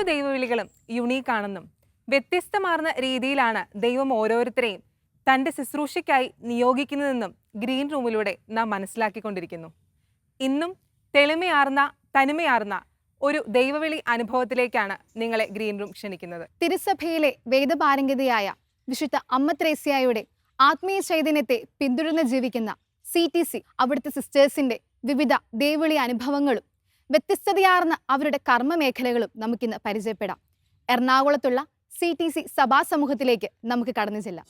ദൈവവിളികളും യുണീക്കാണെന്നും വ്യത്യസ്തമാർന്ന രീതിയിലാണ് ദൈവം ഓരോരുത്തരെയും തൻ്റെ ശുശ്രൂഷയ്ക്കായി നിയോഗിക്കുന്നതെന്നും ഗ്രീൻ റൂമിലൂടെ നാം മനസ്സിലാക്കിക്കൊണ്ടിരിക്കുന്നു. ഇന്നും തെളിമയാർന്ന തനിമയാർന്ന ഒരു ദൈവവിളി അനുഭവത്തിലേക്കാണ് നിങ്ങളെ ഗ്രീൻ റൂം ക്ഷണിക്കുന്നത്. തിരുസഭയിലെ വേദപാരംഗതയായ വിശുദ്ധ അമ്മ ത്രേസ്യായുടെ ആത്മീയ ചൈതന്യത്തെ പിന്തുടർന്ന് ജീവിക്കുന്ന CTC അവിടുത്തെ സിസ്റ്റേഴ്സിന്റെ വിവിധ ദൈവവിളി അനുഭവങ്ങളും വ്യത്യസ്തതയാർന്ന അവരുടെ കർമ്മ മേഖലകളും നമുക്കിന്ന് പരിചയപ്പെടാം. എറണാകുളത്തുള്ള CTC സഭാ സമൂഹത്തിലേക്ക് നമുക്ക് കടന്നു ചെല്ലാം.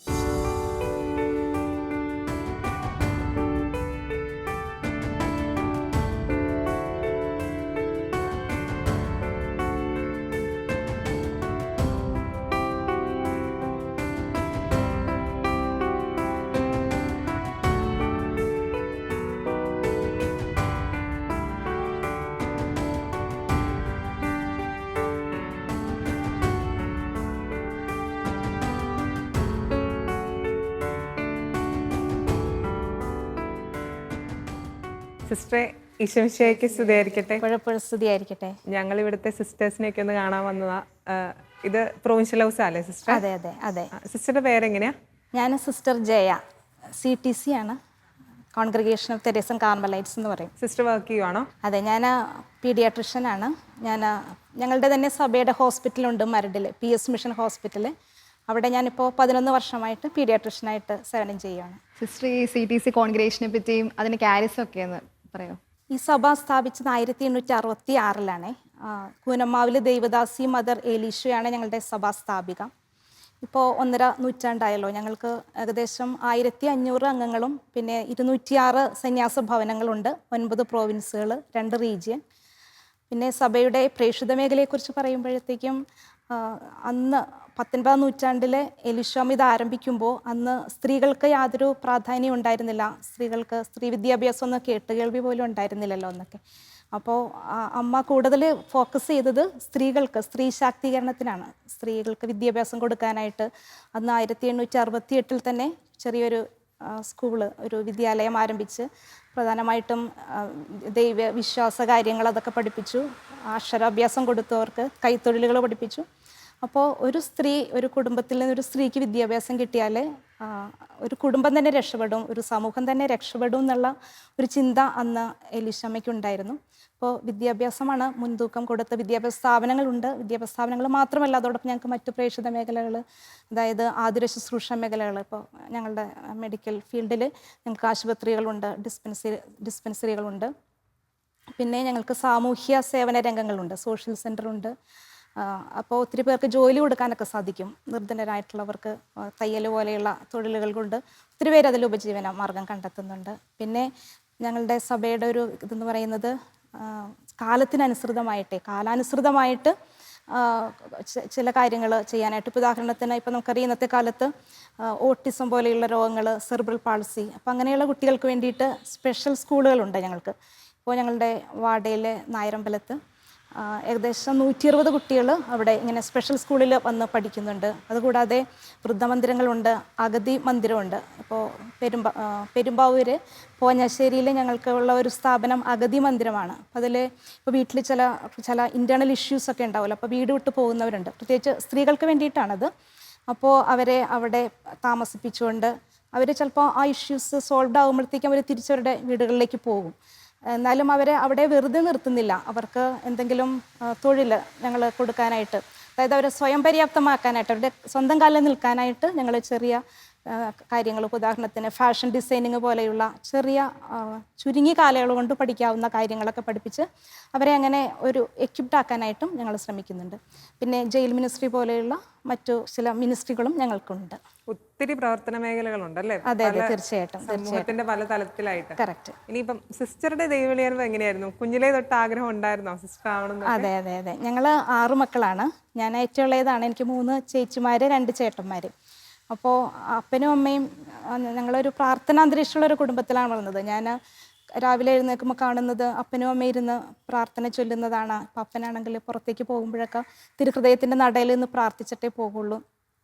സിസ്റ്ററെ, ഈശോമിശിഹായ്ക്ക് സ്തുതിയായിരിക്കട്ടെ. സ്തുതിയായിരിക്കട്ടെ. ഞങ്ങൾ ഇവിടുത്തെ സിസ്റ്റേഴ്സിനെയൊക്കെ ഒന്ന് കാണാൻ വന്നതാ. ഇത് പ്രൊവിൻഷ്യൽ ഹൗസ് അല്ലേ സിസ്റ്റർ? അതെ അതെ അതെ. സിസ്റ്ററുടെ പേരെങ്ങനെയാ? ഞാൻ സിസ്റ്റർ ജയ, CTC ആണ്, കോൺഗ്രിഗേഷൻ ഓഫ് തെരേസൻ കാർമലൈറ്റ്സ് എന്ന് പറയും. സിസ്റ്റർ വർക്ക് ചെയ്യുവാണോ? അതെ, ഞാൻ പീഡിയാട്രിഷ്യനാണ്. ഞങ്ങളുടെ തന്നെ സഭയുടെ ഹോസ്പിറ്റലുണ്ട് മരടിൽ, PS മിഷൻ ഹോസ്പിറ്റൽ. അവിടെ ഞാനിപ്പോൾ 11 വർഷമായിട്ട് പീഡിയാട്രിഷ്യനായിട്ട് സേവനം ചെയ്യുകയാണ്. സിസ്റ്റർ, ഈ CTC കോൺഗ്രിഗേഷനെ പറ്റിയും അതിന്റെ കാരിസം ഒക്കെ ഒന്ന് പറയോ? ഈ സഭ സ്ഥാപിച്ചത് 1866 കൂനമ്മാവിൽ ദൈവദാസി മദർ ഏലീഷയാണ് ഞങ്ങളുടെ സഭാ സ്ഥാപിക. ഇപ്പോൾ 1.5 നൂറ്റാണ്ടായല്ലോ. ഞങ്ങൾക്ക് ഏകദേശം 1500 അംഗങ്ങളും പിന്നെ 206 സന്യാസ ഭവനങ്ങളുണ്ട്, 9 പ്രോവിൻസുകൾ, 2 റീജിയൻ. പിന്നെ സഭയുടെ പ്രേക്ഷിത മേഖലയെക്കുറിച്ച് പറയുമ്പോഴത്തേക്കും അന്ന് 19-ാം നൂറ്റാണ്ടിലെ എലിശാം ഇത് ആരംഭിക്കുമ്പോൾ അന്ന് സ്ത്രീകൾക്ക് യാതൊരു പ്രാധാന്യം ഉണ്ടായിരുന്നില്ല. സ്ത്രീ വിദ്യാഭ്യാസം ഒന്നും കേട്ടുകേൾവി പോലും ഉണ്ടായിരുന്നില്ലല്ലോ എന്നൊക്കെ. അപ്പോൾ അമ്മ കൂടുതൽ ഫോക്കസ് ചെയ്തത് സ്ത്രീ ശാക്തീകരണത്തിനാണ്. സ്ത്രീകൾക്ക് വിദ്യാഭ്യാസം കൊടുക്കാനായിട്ട് അന്ന് 1868 തന്നെ ചെറിയൊരു സ്കൂള്, ഒരു വിദ്യാലയം ആരംഭിച്ച് പ്രധാനമായിട്ടും ദൈവ വിശ്വാസ കാര്യങ്ങൾ അതൊക്കെ പഠിപ്പിച്ചു. അക്ഷരാഭ്യാസം കൊടുത്തവർക്ക് കൈത്തൊഴിലുകൾ പഠിപ്പിച്ചു. അപ്പോൾ ഒരു കുടുംബത്തിൽ നിന്നൊരു സ്ത്രീക്ക് വിദ്യാഭ്യാസം കിട്ടിയാൽ ഒരു കുടുംബം തന്നെ രക്ഷപ്പെടും, ഒരു സമൂഹം തന്നെ രക്ഷപ്പെടും എന്നുള്ള ഒരു ചിന്ത അന്ന് എലിശാമ്മയ്ക്കുണ്ടായിരുന്നു. അപ്പോൾ വിദ്യാഭ്യാസമാണ് മുൻതൂക്കം കൊടുത്ത വിദ്യാഭ്യാസ സ്ഥാപനങ്ങളുണ്ട്. വിദ്യാഭ്യാസ സ്ഥാപനങ്ങൾ മാത്രമല്ല, അതോടൊപ്പം ഞങ്ങൾക്ക് മറ്റു പ്രേക്ഷിത മേഖലകൾ, അതായത് ആതുര ശുശ്രൂഷ മേഖലകൾ. ഇപ്പോൾ ഞങ്ങളുടെ മെഡിക്കൽ ഫീൽഡിൽ ഞങ്ങൾക്ക് ആശുപത്രികളുണ്ട്, ഡിസ്പെൻസറികളുണ്ട്. പിന്നെ ഞങ്ങൾക്ക് സാമൂഹ്യ സേവന രംഗങ്ങളുണ്ട്, സോഷ്യൽ സെൻ്ററുണ്ട്. അപ്പോൾ ഒത്തിരി പേർക്ക് ജോലി കൊടുക്കാനൊക്കെ സാധിക്കും. നിർധനരായിട്ടുള്ളവർക്ക് തയ്യൽ പോലെയുള്ള തൊഴിലുകൾ കൊണ്ട് ഒത്തിരി പേര് അതിൽ ഉപജീവന മാർഗം കണ്ടെത്തുന്നുണ്ട്. പിന്നെ ഞങ്ങളുടെ സഭയുടെ ഒരു ഇതെന്ന് പറയുന്നത് കാലാനുസൃതമായിട്ട് ചില കാര്യങ്ങൾ ചെയ്യാനായിട്ട്. ഇപ്പോൾ ഉദാഹരണത്തിന് ഇപ്പോൾ നമുക്കറിയാം ഇന്നത്തെ കാലത്ത് ഓട്ടിസം പോലെയുള്ള രോഗങ്ങൾ, സെറിബ്രൽ പാൾസി, അപ്പോൾ അങ്ങനെയുള്ള കുട്ടികൾക്ക് വേണ്ടിയിട്ട് സ്പെഷ്യൽ സ്കൂളുകളുണ്ട് ഞങ്ങൾക്ക്. ഇപ്പോൾ ഞങ്ങളുടെ വാർഡയിലെ നായരമ്പലത്ത് ഏകദേശം 120 കുട്ടികൾ അവിടെ ഇങ്ങനെ സ്പെഷ്യൽ സ്കൂളിൽ വന്ന് പഠിക്കുന്നുണ്ട്. അതുകൂടാതെ വൃദ്ധമന്ദിരങ്ങളുണ്ട്, അഗതി മന്ദിരമുണ്ട്. ഇപ്പോൾ പെരുമ്പാവൂർ പോഞ്ഞശ്ശേരിയിൽ ഞങ്ങൾക്കുള്ള ഒരു സ്ഥാപനം അഗതി മന്ദിരമാണ്. അപ്പോൾ അതിൽ ഇപ്പോൾ വീട്ടിൽ ചില ഇൻറ്റേർണൽ ഇഷ്യൂസൊക്കെ ഉണ്ടാവുമല്ലോ, അപ്പോൾ വീട് വിട്ട് പോകുന്നവരുണ്ട്, പ്രത്യേകിച്ച് സ്ത്രീകൾക്ക് വേണ്ടിയിട്ടാണത്. അപ്പോൾ അവരെ അവിടെ താമസിപ്പിച്ചുകൊണ്ട് അവർ ചിലപ്പോൾ ആ ഇഷ്യൂസ് സോൾവ് ആകുമ്പോഴത്തേക്കും അവർ തിരിച്ചവരുടെ വീടുകളിലേക്ക് പോകും. എന്നാലും അവരെ അവിടെ വെറുതെ നിർത്തുന്നില്ല. അവർക്ക് എന്തെങ്കിലും തൊഴിൽ ഞങ്ങൾ കൊടുക്കാനായിട്ട്, അതായത് അവരെ സ്വയം പര്യാപ്തമാക്കാനായിട്ട്, അവരുടെ സ്വന്തം കാലിൽ നിൽക്കാനായിട്ട് ഞങ്ങൾ ചെറിയ കാര്യങ്ങൾ, ഉദാഹരണത്തിന് ഫാഷൻ ഡിസൈനിങ് പോലെയുള്ള ചെറിയ ചുരുങ്ങിയ കാലയളവ് കൊണ്ട് പഠിക്കാവുന്ന കാര്യങ്ങളൊക്കെ പഠിപ്പിച്ച് അവരെ അങ്ങനെ ഒരു എക്വിപ്ഡ് ആക്കാനായിട്ടും ഞങ്ങൾ ശ്രമിക്കുന്നുണ്ട്. പിന്നെ ജയിൽ മിനിസ്ട്രി പോലെയുള്ള മറ്റു ചില മിനിസ്ട്രികളും ഞങ്ങൾക്കുണ്ട്. ഒത്തിരി പ്രവർത്തന മേഖലകളുണ്ടല്ലേ? അതെ അതെ, തീർച്ചയായിട്ടും സമൂഹത്തിന്റെ പല തലത്തിലായിട്ട്. കറക്റ്റ്. ഇനിയിപ്പം സിസ്റ്ററുടെ ദൈവവിളി എങ്ങനെയായിരുന്നു? കുഞ്ഞിലേ തൊട്ട് ആഗ്രഹം ഉണ്ടായിരുന്നോ സിസ്റ്റർ ആവണമെന്ന്? അതെ അതെ അതെ, ഞങ്ങൾ 6 മക്കളാണ്. ഞാൻ ഏറ്റവും ഉള്ളതാണ്. എനിക്ക് 3 ചേച്ചിമാർ, 2 ചേട്ടന്മാർ. അപ്പോൾ അപ്പനും അമ്മയും ഞങ്ങളൊരു പ്രാർത്ഥനാന്തരീക്ഷമുള്ള ഒരു കുടുംബത്തിലാണ് വളർന്നത്. ഞാൻ രാവിലെ എഴുന്നേൽക്കുമ്പോൾ കാണുന്നത് അപ്പനും അമ്മയും ഇരുന്ന് പ്രാർത്ഥന ചൊല്ലുന്നതാണ്. അപ്പം അപ്പനാണെങ്കിൽ പുറത്തേക്ക് പോകുമ്പോഴൊക്കെ തിരുഹൃദയത്തിൻ്റെ നടയിൽ നിന്ന് പ്രാർത്ഥിച്ചിട്ടേ പോകുള്ളൂ.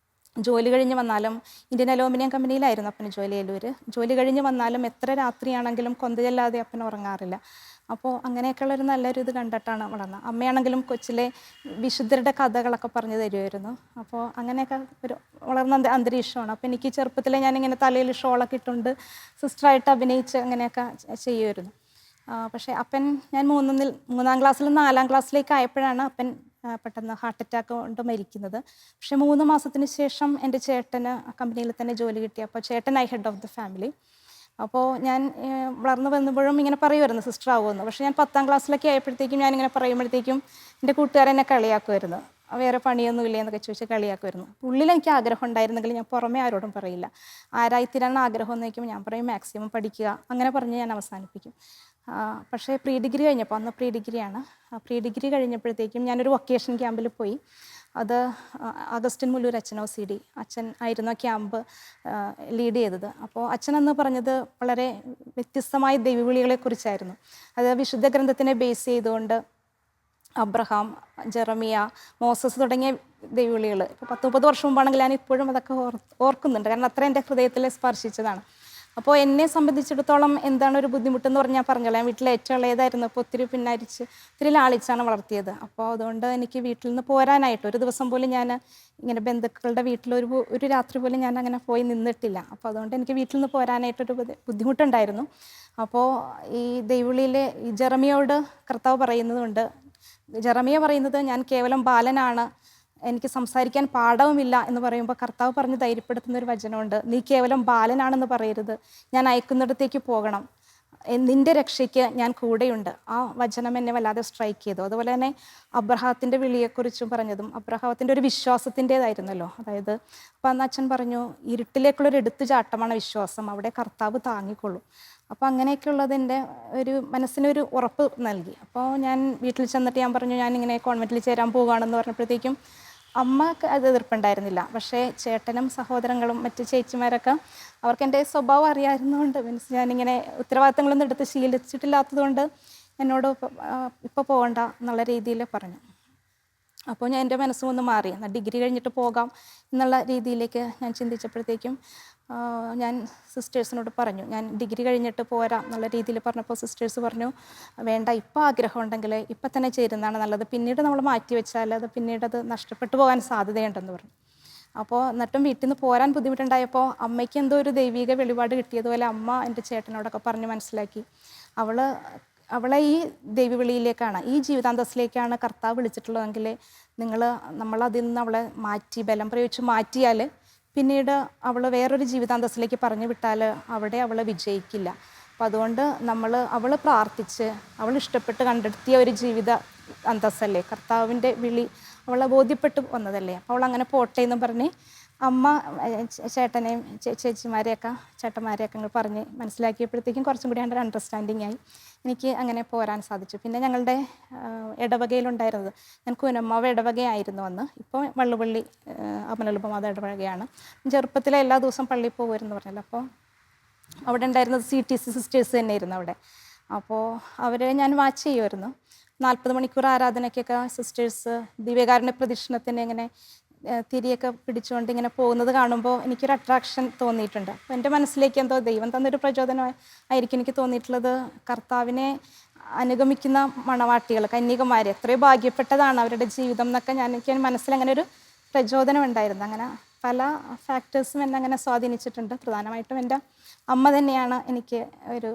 ജോലി കഴിഞ്ഞ് വന്നാലും ഇന്ത്യൻ അലൂമിനിയം കമ്പനിയിലായിരുന്നു അപ്പന് ജോലി. ജോലി കഴിഞ്ഞ് വന്നാലും എത്ര രാത്രിയാണെങ്കിലും കൊന്തയല്ലാതെ അപ്പൻ ഉറങ്ങാറില്ല. അപ്പോൾ അങ്ങനെയൊക്കെയുള്ള ഒരു നല്ലൊരു ഇത് കണ്ടിട്ടാണ് വളർന്നത്. അമ്മയാണെങ്കിലും കൊച്ചിലെ വിശുദ്ധരുടെ കഥകളൊക്കെ പറഞ്ഞു തരുമായിരുന്നു. അപ്പോൾ അങ്ങനെയൊക്കെ ഒരു വളർന്ന അന്തരീക്ഷമാണ്. അപ്പോൾ എനിക്ക് ചെറുപ്പത്തിലെ ഞാനിങ്ങനെ തലയിൽ ഷോളൊക്കെ ഇട്ടുകൊണ്ട് സിസ്റ്ററായിട്ട് അഭിനയിച്ച് അങ്ങനെയൊക്കെ ചെയ്യുമായിരുന്നു. പക്ഷേ അപ്പൻ ഞാൻ മൂന്നാം ക്ലാസ്സിൽ 4ാം ക്ലാസ്സിലേക്ക് ആയപ്പോഴാണ് അപ്പൻ പെട്ടെന്ന് ഹാർട്ട് അറ്റാക്ക് കൊണ്ട് മരിക്കുന്നത്. പക്ഷേ 3 മാസത്തിന് ശേഷം എൻ്റെ ചേട്ടന് കമ്പനിയിൽ തന്നെ ജോലി കിട്ടി. അപ്പോൾ ചേട്ടനായി ഹെഡ് ഓഫ് ദ ഫാമിലി. അപ്പോൾ ഞാൻ വളർന്നു വന്നപ്പോഴും ഇങ്ങനെ പറയുമായിരുന്നു സിസ്റ്റർ ആവുമെന്ന്. പക്ഷേ ഞാൻ 10ാം ക്ലാസ്സിലൊക്കെ ആയപ്പോഴത്തേക്കും ഞാനിങ്ങനെ പറയുമ്പോഴത്തേക്കും എൻ്റെ കൂട്ടുകാരെന്നെ കളിയാക്കുമായിരുന്നു. വേറെ പണിയൊന്നും ഇല്ലേ എന്നൊക്കെ ചോദിച്ച് കളിയാക്കുമായിരുന്നു. ഉള്ളിൽ എനിക്ക് ആഗ്രഹം ഉണ്ടായിരുന്നെങ്കിൽ ഞാൻ പുറമേ ആരോടും പറയില്ല. ആരായിത്തീരാണ് ആഗ്രഹം എന്ന് വയ്ക്കുമ്പോൾ ഞാൻ പറയും മാക്സിമം പഠിക്കുക, അങ്ങനെ പറഞ്ഞ് ഞാൻ അവസാനിപ്പിക്കും. പക്ഷേ പ്രീ ഡിഗ്രി കഴിഞ്ഞപ്പോൾ, അന്ന് പ്രീ ഡിഗ്രിയാണ്, പ്രീ ഡിഗ്രി കഴിഞ്ഞപ്പോഴത്തേക്കും ഞാനൊരു വൊക്കേഷൻ ക്യാമ്പിൽ പോയി. അത് അഗസ്റ്റിൻ മുല്ലൂർ അച്ഛൻ അച്ഛൻ ആയിരുന്നു ആ ക്യാമ്പ് ലീഡ് ചെയ്തത്. അപ്പോൾ അച്ഛൻ അന്ന് പറഞ്ഞത് വളരെ വ്യത്യസ്തമായ ദൈവവിളികളെക്കുറിച്ചായിരുന്നു. അത് വിശുദ്ധ ഗ്രന്ഥത്തിനെ ബേസ് ചെയ്തുകൊണ്ട് അബ്രഹാം, ജെറമിയ, മോസസ് തുടങ്ങിയ ദൈവവിളികൾ ഇപ്പോൾ 10-30 വർഷം മുമ്പാണെങ്കിൽ ഞാൻ ഇപ്പോഴും അതൊക്കെ ഓർക്കുന്നുണ്ട്. കാരണം അത്ര എൻ്റെ ഹൃദയത്തിൽ സ്പർശിച്ചതാണ്. അപ്പോൾ എന്നെ സംബന്ധിച്ചിടത്തോളം എന്താണ് ഒരു ബുദ്ധിമുട്ടെന്ന് പറഞ്ഞാൽ പറഞ്ഞോളാം. ഞാൻ വീട്ടിൽ ഏറ്റവും ഇളയതായിരുന്നു. അപ്പോൾ ഒത്തിരി പിന്നരിച്ച് ഒത്തിരി ലാളിച്ചാണ് വളർത്തിയത്. അപ്പോൾ അതുകൊണ്ട് എനിക്ക് വീട്ടിൽ നിന്ന് പോരാനായിട്ട് ഒരു ദിവസം പോലും ഞാൻ ഇങ്ങനെ ബന്ധുക്കളുടെ വീട്ടിൽ ഒരു രാത്രി പോലും ഞാൻ അങ്ങനെ പോയി നിന്നിട്ടില്ല. അപ്പോൾ അതുകൊണ്ട് എനിക്ക് വീട്ടിൽ നിന്ന് പോരാനായിട്ടൊരു ബുദ്ധിമുട്ടുണ്ടായിരുന്നു. അപ്പോൾ ഈ ദൈവവിളിയിലെ ഈ ജെറമിയോട് കർത്താവ് പറയുന്നതുകൊണ്ട്, ജെറമിയ പറയുന്നത് ഞാൻ കേവലം ബാലനാണ്, എനിക്ക് സംസാരിക്കാൻ പാഠവുമില്ല എന്ന് പറയുമ്പോൾ കർത്താവ് പറഞ്ഞ് ധൈര്യപ്പെടുത്തുന്ന ഒരു വചനമുണ്ട്. നീ കേവലം ബാലനാണെന്ന് പറയരുത്, ഞാൻ അയക്കുന്നിടത്തേക്ക് പോകണം, നിൻ്റെ രക്ഷയ്ക്ക് ഞാൻ കൂടെയുണ്ട്. ആ വചനം എന്നെ വല്ലാതെ സ്ട്രൈക്ക് ചെയ്തു. അതുപോലെ തന്നെ അബ്രഹാത്തിൻ്റെ വിളിയെക്കുറിച്ചും പറഞ്ഞതും അബ്രഹാത്തിൻ്റെ ഒരു വിശ്വാസത്തിൻ്റേതായിരുന്നല്ലോ. അതായത് അപ്പം അന്ന് അച്ഛൻ പറഞ്ഞു, ഇരുട്ടിലേക്കുള്ളൊരു എടുത്തുചാട്ടമാണ് വിശ്വാസം, അവിടെ കർത്താവ് താങ്ങിക്കൊള്ളും. അപ്പോൾ അങ്ങനെയൊക്കെയുള്ളത് എൻ്റെ ഒരു മനസ്സിനൊരു ഉറപ്പ് നൽകി. അപ്പോൾ ഞാൻ വീട്ടിൽ ചെന്നിട്ട് ഞാൻ പറഞ്ഞു ഞാനിങ്ങനെ കോൺവെൻറ്റിൽ ചേരാൻ പോവുകയാണെന്ന് പറഞ്ഞപ്പോഴത്തേക്കും അമ്മക്ക് അത് എതിർപ്പുണ്ടായിരുന്നില്ല. പക്ഷേ ചേട്ടനും സഹോദരങ്ങളും മറ്റ് ചേച്ചിമാരൊക്കെ അവർക്ക് എൻ്റെ സ്വഭാവം അറിയാവുന്നതുകൊണ്ട്, മീൻസ് ഞാനിങ്ങനെ ഉത്തരവാദിത്തങ്ങളൊന്നും എടുത്ത് ശീലിച്ചിട്ടില്ലാത്തതുകൊണ്ട് എന്നോട് ഇപ്പോൾ പോകണ്ട എന്നുള്ള രീതിയിൽ പറഞ്ഞു. അപ്പോൾ ഞാൻ എൻ്റെ മനസ്സും മാറി, എന്നാൽ ഡിഗ്രി കഴിഞ്ഞിട്ട് പോകാം എന്നുള്ള രീതിയിലേക്ക് ഞാൻ ചിന്തിച്ചപ്പോഴത്തേക്കും ഞാൻ സിസ്റ്റേഴ്സിനോട് പറഞ്ഞു ഞാൻ ഡിഗ്രി കഴിഞ്ഞിട്ട് പോരാം എന്നുള്ള രീതിയിൽ പറഞ്ഞപ്പോൾ സിസ്റ്റേഴ്സ് പറഞ്ഞു വേണ്ട, ഇപ്പോൾ ആഗ്രഹം ഉണ്ടെങ്കിൽ ഇപ്പം തന്നെ ചേരുന്നതാണ് നല്ലത്, പിന്നീട് നമ്മൾ മാറ്റി വെച്ചാൽ അത് പിന്നീട് അത് നഷ്ടപ്പെട്ടു പോകാൻ സാധ്യതയുണ്ടെന്ന് പറഞ്ഞു. അപ്പോൾ എന്നിട്ടും വീട്ടിൽ നിന്ന് പോരാൻ ബുദ്ധിമുട്ടുണ്ടായപ്പോൾ അമ്മയ്ക്ക് എന്തോ ഒരു ദൈവിക വെളിപാട് കിട്ടിയതുപോലെ അമ്മ എൻ്റെ ചേട്ടനോടൊക്കെ പറഞ്ഞ് മനസ്സിലാക്കി അവളെ ഈ ദൈവവിളിയിലേക്കാണ്, ഈ ജീവിതാന്തസ്സിലേക്കാണ് കർത്താവ് വിളിച്ചിട്ടുള്ളതെങ്കിൽ നമ്മളതിൽ നിന്ന് അവളെ മാറ്റി ബലം പ്രയോഗിച്ച് മാറ്റിയാൽ പിന്നീട് അവൾ വേറൊരു ജീവിതാന്തസ്സിലേക്ക് പറഞ്ഞു വിട്ടാൽ അവിടെ അവൾ വിജയിക്കില്ല. അപ്പോൾ അതുകൊണ്ട് അവൾ പ്രാർത്ഥിച്ച് അവൾ ഇഷ്ടപ്പെട്ട് കണ്ടെത്തിയ ഒരു ജീവിത അന്തസ്സല്ലേ, കർത്താവിൻ്റെ വിളി അവളെ ബോധ്യപ്പെട്ട് വന്നതല്ലേ, അപ്പോൾ അവൾ അങ്ങനെ പോട്ടെ എന്ന് പറഞ്ഞ് അമ്മ ചേട്ടനെയും ചേച്ചിമാരെയൊക്കെ ചേട്ടന്മാരെയൊക്കെ പറഞ്ഞ് മനസ്സിലാക്കിയപ്പോഴത്തേക്കും കുറച്ചും കൂടി ഒരു അണ്ടർസ്റ്റാൻഡിങ് ആയി. എനിക്ക് അങ്ങനെ പോരാൻ സാധിച്ചു. പിന്നെ ഞങ്ങളുടെ ഇടവകയിലുണ്ടായിരുന്നത്, ഞാൻ കൂനമ്മാവ് ഇടവകയായിരുന്നു അന്ന്, ഇപ്പോൾ വള്ളുപള്ളി അമനലുപമാത ഇടവകയാണ്. ചെറുപ്പത്തിലെ എല്ലാ ദിവസവും പള്ളിയിൽ പോകുമായിരുന്നു പറഞ്ഞല്ലോ. അപ്പോൾ അവിടെ ഉണ്ടായിരുന്നത് CTC സിസ്റ്റേഴ്സ് തന്നെയായിരുന്നു അവിടെ. അപ്പോൾ അവരെ ഞാൻ വാച്ച് ചെയ്യുമായിരുന്നു. 40 മണിക്കൂർ ആരാധനയ്ക്കൊക്കെ സിസ്റ്റേഴ്സ് ദിവ്യകാരുണ്യ പ്രദക്ഷിണത്തിന് ഇങ്ങനെ തിരിയൊക്കെ പിടിച്ചുകൊണ്ട് ഇങ്ങനെ പോകുന്നത് കാണുമ്പോൾ എനിക്കൊരു അട്രാക്ഷൻ തോന്നിയിട്ടുണ്ട്. അപ്പോൾ എൻ്റെ മനസ്സിലേക്ക് എന്തോ ദൈവം തന്നൊരു പ്രചോദനമായിരിക്കും എനിക്ക് തോന്നിയിട്ടുള്ളത്. കർത്താവിനെ അനുഗമിക്കുന്ന മണവാട്ടികൾ, കന്യകമാർ എത്രയോ ഭാഗ്യപ്പെട്ടതാണ് അവരുടെ ജീവിതം എന്നൊക്കെ എനിക്ക് മനസ്സിലങ്ങനെ ഒരു പ്രചോദനം ഉണ്ടായിരുന്നു. അങ്ങനെ പല ഫാക്ടേഴ്സും എന്നെ അങ്ങനെ സ്വാധീനിച്ചിട്ടുണ്ട്. പ്രധാനമായിട്ടും എൻ്റെ അമ്മ തന്നെയാണ് എനിക്ക് ഒരു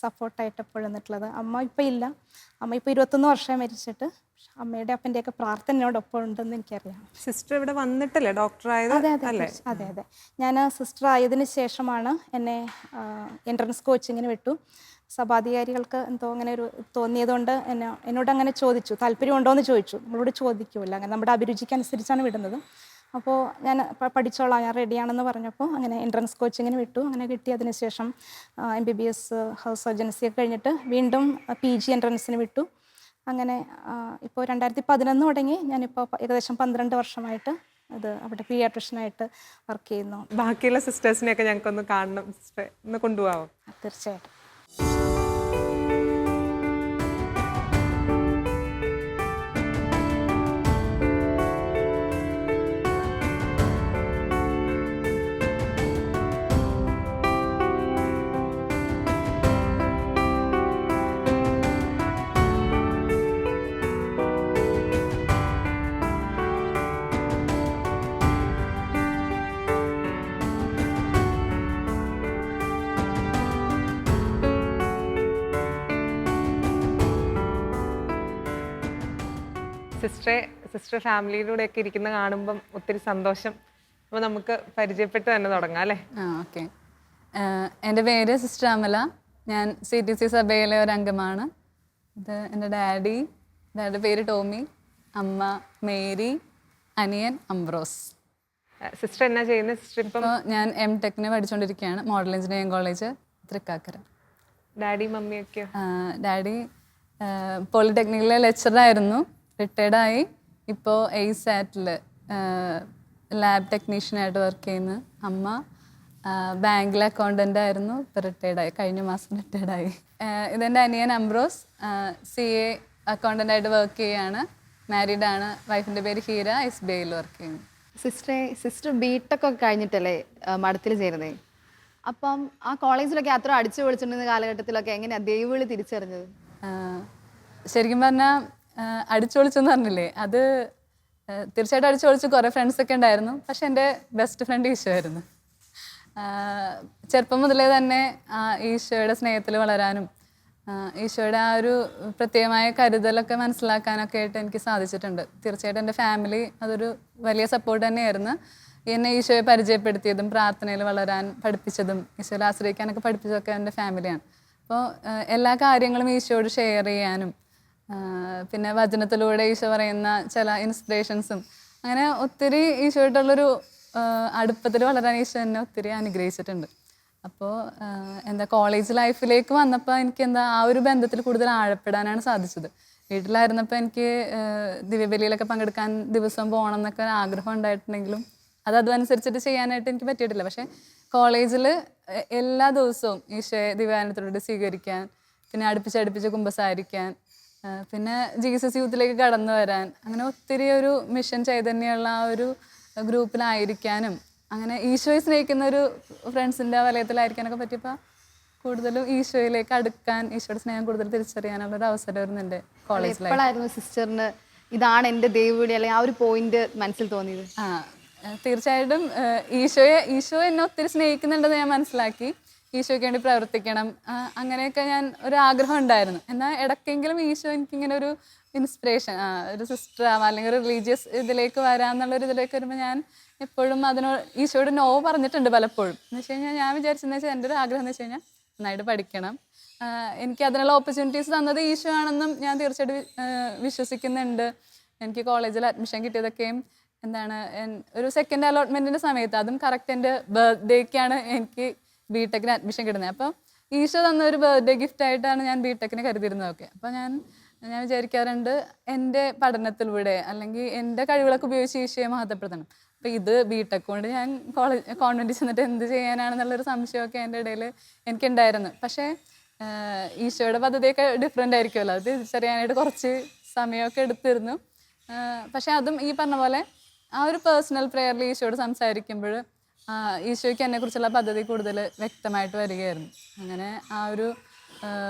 സപ്പോർട്ടായിട്ട് എപ്പോഴും നിന്നിട്ടുള്ളത്. അമ്മ ഇപ്പോൾ ഇല്ല, അമ്മ ഇപ്പോൾ 21 വർഷം മരിച്ചിട്ട്. അമ്മയുടെ അപ്പൻ്റെയൊക്കെ പ്രാർത്ഥനയോടൊപ്പം ഉണ്ടെന്ന് എനിക്കറിയാം. സിസ്റ്റർ ഇവിടെ വന്നിട്ടല്ലേ ഡോക്ടറായത്? അതെ. ഞാൻ സിസ്റ്റർ ആയതിനു ശേഷമാണ് എന്നെ എൻട്രൻസ് കോച്ചിങ്ങിന് വിട്ടു. സഭാധികാരികൾക്ക് എന്തോ അങ്ങനെ ഒരു തോന്നിയതുകൊണ്ട് എന്നോട് അങ്ങനെ ചോദിച്ചു, താല്പര്യമുണ്ടോ എന്ന് ചോദിച്ചു. നമ്മളോട് ചോദിക്കുമല്ലോ, അങ്ങനെ നമ്മുടെ അഭിരുചിക്കനുസരിച്ചാണ് വിടുന്നത്. അപ്പോൾ ഞാൻ പഠിച്ചോളാം, ഞാൻ റെഡിയാണെന്ന് പറഞ്ഞപ്പോൾ അങ്ങനെ എൻട്രൻസ് കോച്ചിങ്ങിന് വിട്ടു. അങ്ങനെ കിട്ടി. അതിനുശേഷം MBBS ഹൗസ് സർജൻസി ഒക്കെ കഴിഞ്ഞിട്ട് വീണ്ടും PG എൻട്രൻസിന് വിട്ടു. അങ്ങനെ ഇപ്പോൾ 2011 തുടങ്ങി ഞാനിപ്പോൾ ഏകദേശം 12 വർഷമായിട്ട് അവിടെ പീഡിയാട്രിഷ്യനായിട്ട് വർക്ക് ചെയ്യുന്നു. ബാക്കിയുള്ള സിസ്റ്റേഴ്സിനെയൊക്കെ ഞങ്ങൾക്കൊന്ന് കാണണം സിസ്റ്റർ, ഒന്ന് കൊണ്ടുപോകാമോ? തീർച്ചയായിട്ടും. സിസ്റ്റർ ഫാമിലിയിലൂടെ ഒക്കെ ഇരിക്കുന്ന കാണുമ്പം ഒത്തിരി സന്തോഷം. അപ്പോൾ നമുക്ക് പരിചയപ്പെട്ട് തന്നെ തുടങ്ങാം അല്ലേ? ഓക്കെ. എൻ്റെ പേര് സിസ്റ്റർ അമല. ഞാൻ CTC സഭയിലെ ഒരു അംഗമാണ്. ഇത് എൻ്റെ ഡാഡിയുടെ പേര് ടോമി, അമ്മ മേരി, അനിയൻ അംബ്രോസ്. സിസ്റ്റർ എന്നാ ചെയ്യുന്നത്? സിസ്റ്റർ ഇപ്പം ഇപ്പോൾ ഞാൻ M.Tech പഠിച്ചുകൊണ്ടിരിക്കുകയാണ്, model engineering college Thrikkakara. Daddy മമ്മിയൊക്കെയോ? ഡാഡി പോളിടെക്നിക്കിലെ ലെക്ചറായിരുന്നു, റിട്ടയർഡായി. ഇപ്പോൾ ASAT ലാബ് ടെക്നീഷ്യനായിട്ട് വർക്ക് ചെയ്യുന്നു. അമ്മ ബാങ്കിലെ അക്കൗണ്ടൻ്റ് ആയിരുന്നു, ഇപ്പോൾ റിട്ടയർഡായി, കഴിഞ്ഞ മാസം റിട്ടയർഡായി. ഇതെൻ്റെ അനിയൻ അംബ്രോസ്, CA അക്കൗണ്ടൻ്റായിട്ട് വർക്ക് ചെയ്യുകയാണ്, മാരീഡാണ്. വൈഫിൻ്റെ പേര് ഹീര, SBIയിൽ വർക്ക് ചെയ്യുന്നു. സിസ്റ്റർ B.Tech ഒക്കെ കഴിഞ്ഞിട്ടല്ലേ മഠത്തിൽ ചേരുന്നേ? അപ്പം ആ കോളേജിലൊക്കെ അത്ര അടിച്ചു പൊളിച്ചിട്ടുന്ന കാലഘട്ടത്തിലൊക്കെ എങ്ങനെയാണ് ദൈവവിളി തിരിച്ചറിഞ്ഞത്? ശരിക്കും പറഞ്ഞാൽ അടിച്ചു പൊളിച്ചെന്ന് പറഞ്ഞില്ലേ, അത് തീർച്ചയായിട്ടും അടിച്ചു പൊളിച്ച് കുറേ ഫ്രണ്ട്സൊക്കെ ഉണ്ടായിരുന്നു. പക്ഷെ എൻ്റെ ബെസ്റ്റ് ഫ്രണ്ട് ഈശോ ആയിരുന്നു. ചെറുപ്പം മുതലേ തന്നെ ഈശോയുടെ സ്നേഹത്തിൽ വളരാനും ഈശോയുടെ ആ ഒരു പ്രത്യേകമായ കരുതലൊക്കെ മനസ്സിലാക്കാനൊക്കെ ആയിട്ട് എനിക്ക് സാധിച്ചിട്ടുണ്ട്. തീർച്ചയായിട്ടും എൻ്റെ ഫാമിലി അതൊരു വലിയ സപ്പോർട്ട് തന്നെയായിരുന്നു. എന്നെ ഈശോയെ പരിചയപ്പെടുത്തിയതും പ്രാർത്ഥനയിൽ വളരാൻ പഠിപ്പിച്ചതും ഈശോയിൽ ആശ്രയിക്കാനൊക്കെ പഠിപ്പിച്ചതൊക്കെ എൻ്റെ ഫാമിലിയാണ്. അപ്പോൾ എല്ലാ കാര്യങ്ങളും ഈശോയോട് ഷെയർ ചെയ്യാനും പിന്നെ വചനത്തിലൂടെ ഈശോ പറയുന്ന ചില ഇൻസ്പിറേഷൻസും അങ്ങനെ ഒത്തിരി ഈശോയായിട്ടുള്ളൊരു അടുപ്പത്തിൽ വളരാൻ ഈശോ എന്നെ ഒത്തിരി അനുഗ്രഹിച്ചിട്ടുണ്ട്. അപ്പോൾ കോളേജ് ലൈഫിലേക്ക് വന്നപ്പോൾ എനിക്ക് ആ ഒരു ബന്ധത്തിൽ കൂടുതൽ ആഴപ്പെടാനാണ് സാധിച്ചത്. വീട്ടിലായിരുന്നപ്പോൾ എനിക്ക് ദിവ്യബലിയിലൊക്കെ പങ്കെടുക്കാൻ ദിവസം പോകണം എന്നൊക്കെ ആഗ്രഹം ഉണ്ടായിട്ടുണ്ടെങ്കിലും അതനുസരിച്ചിട്ട് ചെയ്യാനായിട്ട് എനിക്ക് പറ്റിയിട്ടില്ല. പക്ഷേ കോളേജിൽ എല്ലാ ദിവസവും ഈശോയെ ദിവ്യാനത്തിലൂടെ സ്വീകരിക്കാൻ, പിന്നെ അടുപ്പിച്ച് കുമ്പസാരിക്കാൻ, പിന്നെ ജീസസ് യൂത്തിലേക്ക് കടന്നു വരാൻ, അങ്ങനെ ഒത്തിരി ഒരു മിഷൻ ചൈതന്യമുള്ള ആ ഒരു ഗ്രൂപ്പിലായിരിക്കാനും അങ്ങനെ ഈശോയെ സ്നേഹിക്കുന്ന ഒരു ഫ്രണ്ട്സിൻ്റെ വലയത്തിലായിരിക്കാനൊക്കെ പറ്റിയപ്പോൾ കൂടുതലും ഈശോയിലേക്ക് അടുക്കാൻ, ഈശോയുടെ സ്നേഹം കൂടുതൽ തിരിച്ചറിയാനുള്ളൊരു അവസരമായിരുന്നു എൻ്റെ കോളേജ് ലൈഫ്. എപ്പോഴായിരുന്നു സിസ്റ്ററിന് ഇതാണ് എൻ്റെ ദൈവവിളി അല്ലെങ്കിൽ ആ ഒരു പോയിന്റ് മനസ്സിൽ തോന്നിയത്? തീർച്ചയായിട്ടും ഈശോ എന്നെ ഒത്തിരി സ്നേഹിക്കുന്നുണ്ടെന്ന് ഞാൻ മനസ്സിലാക്കി. ഈശോയ്ക്ക് വേണ്ടി പ്രവർത്തിക്കണം, അങ്ങനെയൊക്കെ ഞാൻ ഒരു ആഗ്രഹം ഉണ്ടായിരുന്നു. എന്നാൽ ഇടയ്ക്കെങ്കിലും ഈശോ എനിക്കിങ്ങനെ ഒരു ഇൻസ്പിറേഷൻ, ഒരു സിസ്റ്റർ ആവാം അല്ലെങ്കിൽ റിലീജിയസ് ഇതിലേക്ക് വരാമെന്നുള്ളൊരു ഇതിലേക്ക് വരുമ്പോൾ ഞാൻ എപ്പോഴും ഈശോയോട് നോ പറഞ്ഞിട്ടുണ്ട് പലപ്പോഴും. എന്ന് വെച്ച് കഴിഞ്ഞാൽ ഞാൻ വിചാരിച്ചെന്ന് വെച്ചാൽ എൻ്റെ ഒരു ആഗ്രഹം എന്ന് വെച്ച് കഴിഞ്ഞാൽ നന്നായിട്ട് പഠിക്കണം, എനിക്ക് അതിനുള്ള ഓപ്പർച്യൂണിറ്റീസ് തന്നത് ഈശോ ആണെന്നും ഞാൻ തീർച്ചയായിട്ടും വിശ്വസിക്കുന്നുണ്ട്. എനിക്ക് കോളേജിൽ അഡ്മിഷൻ കിട്ടിയതൊക്കെയും ഒരു സെക്കൻഡ് അലോട്ട്മെൻറ്റിൻ്റെ സമയത്ത്, അതും കറക്റ്റ് എൻ്റെ ബർത്ത്ഡേക്കാണ് എനിക്ക് B.Tech അഡ്മിഷൻ കിട്ടുന്നത്. അപ്പോൾ ഈശോ തന്ന ഒരു ബർത്ത്ഡേ ഗിഫ്റ്റായിട്ടാണ് ഞാൻ B.Tech കരുതിയിരുന്നതൊക്കെ. അപ്പോൾ ഞാൻ വിചാരിക്കാറുണ്ട് എൻ്റെ പഠനത്തിലൂടെ അല്ലെങ്കിൽ എൻ്റെ കഴിവുകളൊക്കെ ഉപയോഗിച്ച് ഈശോയെ മഹത്വപ്പെടുത്തണം. അപ്പോൾ ഇത് B.Tech കൊണ്ട് ഞാൻ കോൺവെൻറ്റിൽ ചെന്നിട്ട് എന്ത് ചെയ്യാനാണെന്നുള്ളൊരു സംശയമൊക്കെ എൻ്റെ ഇടയിൽ എനിക്കുണ്ടായിരുന്നു. പക്ഷേ ഈശോയുടെ പദ്ധതിയൊക്കെ ഡിഫറെൻ്റ് ആയിരിക്കുമല്ലോ, അത് തിരിച്ചറിയാനായിട്ട് കുറച്ച് സമയമൊക്കെ എടുത്തിരുന്നു. പക്ഷേ അതും ഈ പറഞ്ഞ പോലെ ആ ഒരു പേഴ്സണൽ പ്രെയറിൽ ഈശോയോട് സംസാരിക്കുമ്പോൾ ഈശോയ്ക്ക് എന്നെക്കുറിച്ചുള്ള പദ്ധതി കൂടുതൽ വ്യക്തമായിട്ട് വരികയായിരുന്നു. അങ്ങനെ ആ ഒരു